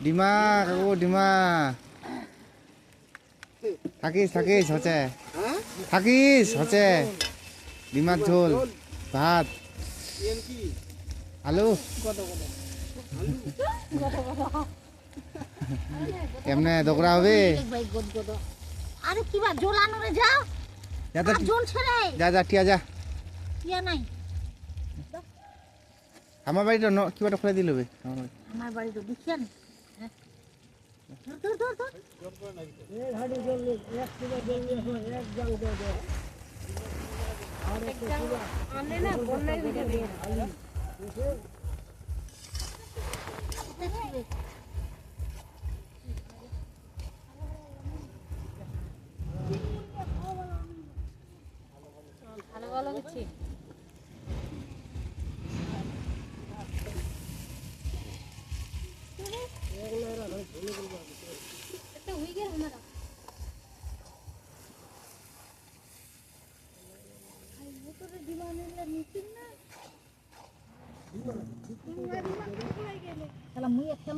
ডিমা কাকু ডিমা থাকিস থাকিস হচ্ছে থাকিস হচ্ছে ডিমার ঝোল ভাত আলু এমনে দোকরা হবে আরে কিবা জল আনরে যাও জল ছেড়ে যা যা টিয়া যা ইয়া নাই আমার বাড়িটা কিবাটা খুলে দিল আমার বাড়ি তো দেখিয়া নি ধর ধর ধর এই হাড়ি জল এক কিলো জল এক জাল দে দে আর এক কিলো আনে না বন্যাই হয়ে যাবে ভালো ভালো হচ্ছে একটা হয়ে গেল আমারা আই মোটরে দিমানের মিটিং না দিমা দিমা কোথায় গেল তাহলে মুই একটা